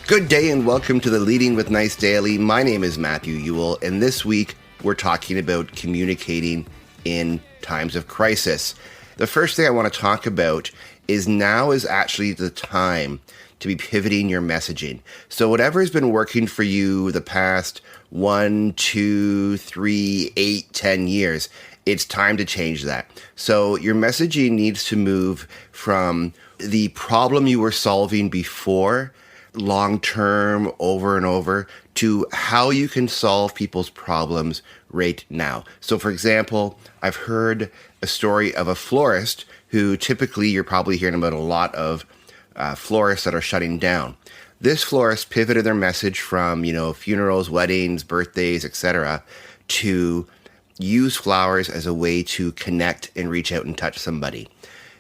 Good day and welcome to the Leading with Nice Daily. My name is Matthew Ewell, and this week we're talking about communicating in times of crisis. The first thing I want to talk about is now is actually the time to be pivoting your messaging. So whatever has been working for you the past 1, 2, 3, 8, 10 years, it's time to change that. So your messaging needs to move from the problem you were solving before, long-term, over and over, to how you can solve people's problems right now. So for example, I've heard a story of a florist who typically you're probably hearing about a lot of florists that are shutting down. This florist pivoted their message from, funerals, weddings, birthdays, etc., to use flowers as a way to connect and reach out and touch somebody.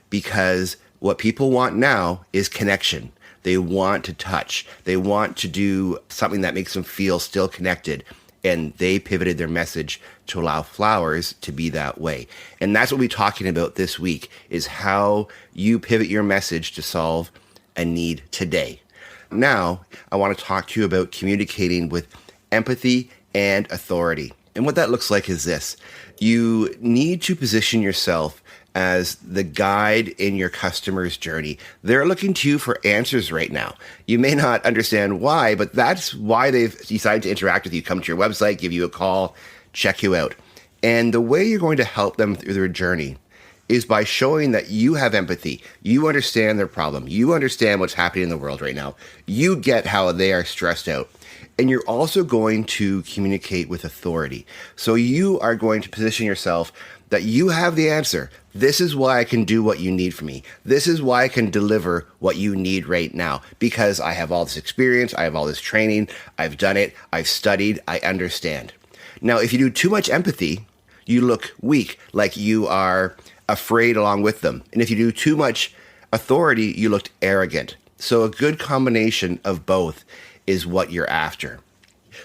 Because what people want now is connection. They want to touch. They want to do something that makes them feel still connected. And they pivoted their message to allow flowers to be that way. And that's what we're talking about this week, is how you pivot your message to solve a need today. Now, I want to talk to you about communicating with empathy and authority. And what that looks like is this. You need to position yourself as the guide in your customer's journey. They're looking to you for answers right now. You may not understand why, but that's why they've decided to interact with you, come to your website, give you a call, check you out. And the way you're going to help them through their journey is by showing that you have empathy. You understand their problem. You understand what's happening in the world right now. You get how they are stressed out. And you're also going to communicate with authority. So you are going to position yourself that you have the answer. This is why I can do what you need from me. This is why I can deliver what you need right now, because I have all this experience, I have all this training, I've done it, I've studied, I understand. Now, if you do too much empathy, you look weak, like you are afraid along with them. And if you do too much authority, you look arrogant. So a good combination of both is what you're after.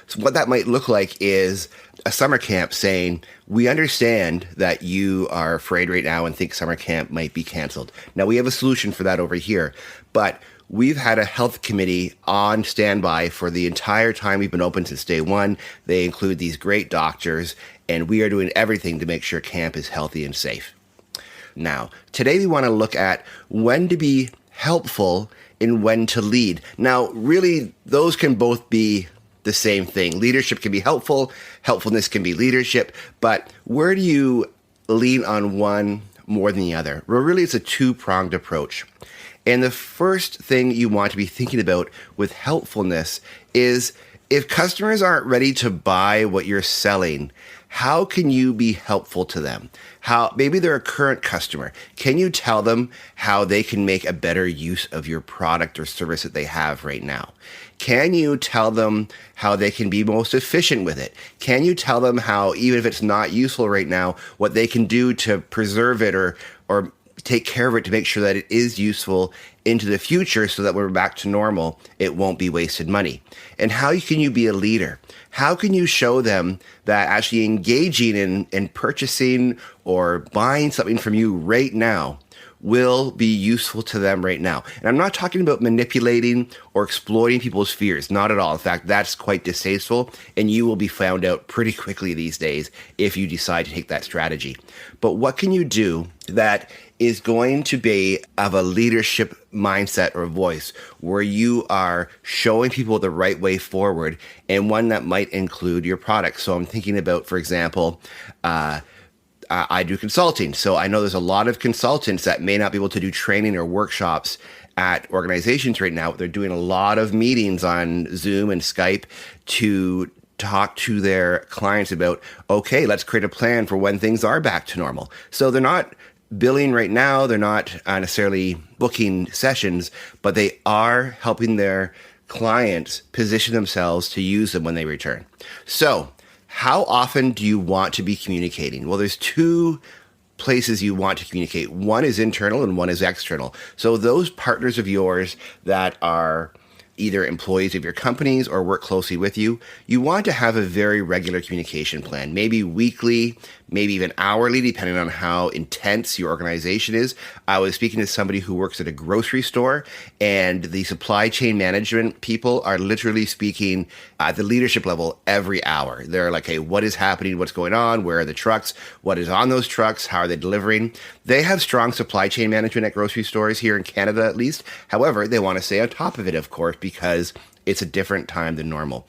So what that might look like is a summer camp saying, we understand that you are afraid right now and think summer camp might be canceled. Now, we have a solution for that over here, but we've had a health committee on standby for the entire time we've been open since day one. They include these great doctors, and we are doing everything to make sure camp is healthy and safe. Now, today we want to look at when to be helpful and when to lead. Now, really, those can both be the same thing. Leadership can be helpful, helpfulness can be leadership, but where do you lean on one more than the other? Well, really, it's a two-pronged approach. And the first thing you want to be thinking about with helpfulness is if customers aren't ready to buy what you're selling, how can you be helpful to them? Maybe they're a current customer. Can you tell them how they can make a better use of your product or service that they have right now? Can you tell them how they can be most efficient with it? Can you tell them how, even if it's not useful right now, what they can do to preserve it or take care of it to make sure that it is useful into the future so that when we're back to normal, it won't be wasted money? And how can you be a leader? How can you show them that actually engaging in purchasing or buying something from you right now will be useful to them right now? And I'm not talking about manipulating or exploiting people's fears, not at all. In fact, that's quite distasteful, and you will be found out pretty quickly these days if you decide to take that strategy. But what can you do that is going to be of a leadership mindset or voice where you are showing people the right way forward, and one that might include your product? So I'm thinking about, for example, I do consulting. So I know there's a lot of consultants that may not be able to do training or workshops at organizations right now. They're doing a lot of meetings on Zoom and Skype to talk to their clients about, okay, let's create a plan for when things are back to normal. So they're not billing right now. They're not necessarily booking sessions, but they are helping their clients position themselves to use them when they return. So how often do you want to be communicating? Well, there's two places you want to communicate. One is internal and one is external. So those partners of yours that are either employees of your companies or work closely with you, you want to have a very regular communication plan, maybe weekly, maybe even hourly, depending on how intense your organization is. I was speaking to somebody who works at a grocery store, and the supply chain management people are literally speaking at the leadership level every hour. They're like, hey, what is happening? What's going on? Where are the trucks? What is on those trucks? How are they delivering? They have strong supply chain management at grocery stores here in Canada, at least. However, they want to stay on top of it, of course, because it's a different time than normal.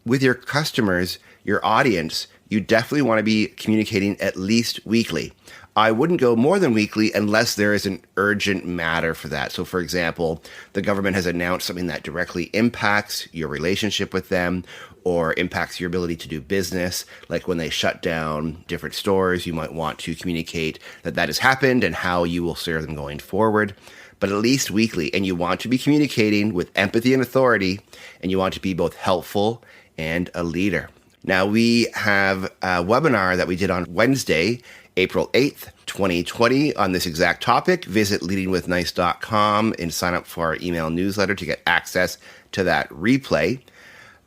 With your customers, your audience, you definitely want to be communicating at least weekly. I wouldn't go more than weekly unless there is an urgent matter for that. So, for example, the government has announced something that directly impacts your relationship with them or impacts your ability to do business. Like when they shut down different stores, you might want to communicate that that has happened and how you will serve them going forward. But at least weekly. And you want to be communicating with empathy and authority, and you want to be both helpful and a leader. Now, we have a webinar that we did on Wednesday, April 8th, 2020 on this exact topic. Visit leadingwithnice.com and sign up for our email newsletter to get access to that replay.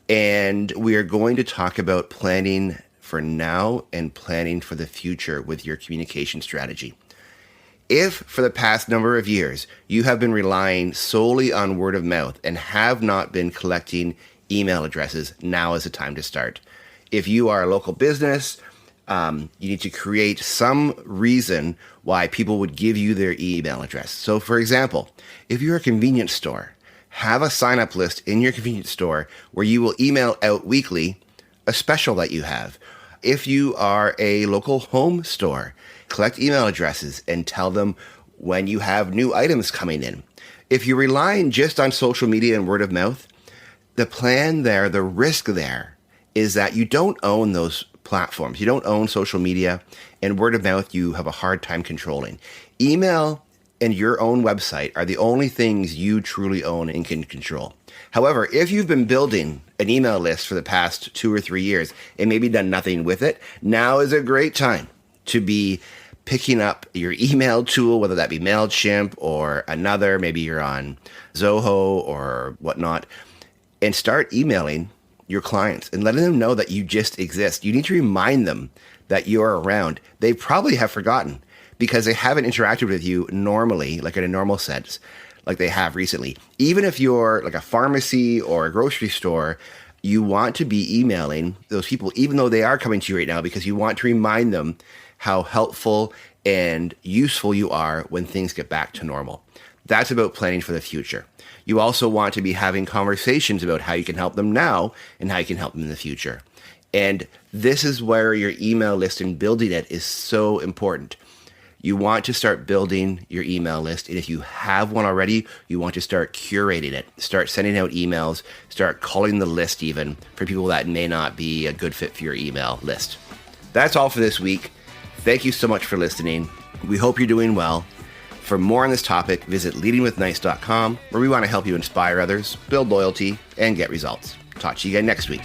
And we are going to talk about planning for now and planning for the future with your communication strategy. If for the past number of years you have been relying solely on word of mouth and have not been collecting email addresses, now is the time to start. If you are a local business, you need to create some reason why people would give you their email address. So for example, if you're a convenience store, have a sign-up list in your convenience store where you will email out weekly a special that you have. If you are a local home store, collect email addresses and tell them when you have new items coming in. If you're relying just on social media and word of mouth, the plan there, the risk there is that you don't own those platforms. You don't own social media, and word of mouth you have a hard time controlling. Email and your own website are the only things you truly own and can control. However, if you've been building an email list for the past 2 or 3 years and maybe done nothing with it, now is a great time to be picking up your email tool, whether that be MailChimp or another, maybe you're on Zoho or whatnot, and start emailing your clients and letting them know that you just exist. You need to remind them that you're around. They probably have forgotten because they haven't interacted with you normally, like in a normal sense, like they have recently. Even if you're like a pharmacy or a grocery store, you want to be emailing those people, even though they are coming to you right now, because you want to remind them how helpful and useful you are when things get back to normal. That's about planning for the future. You also want to be having conversations about how you can help them now and how you can help them in the future. And this is where your email list and building it is so important. You want to start building your email list. And if you have one already, you want to start curating it. Start sending out emails. Start calling the list even for people that may not be a good fit for your email list. That's all for this week. Thank you so much for listening. We hope you're doing well. For more on this topic, visit leadingwithnice.com, where we want to help you inspire others, build loyalty, and get results. Talk to you again next week.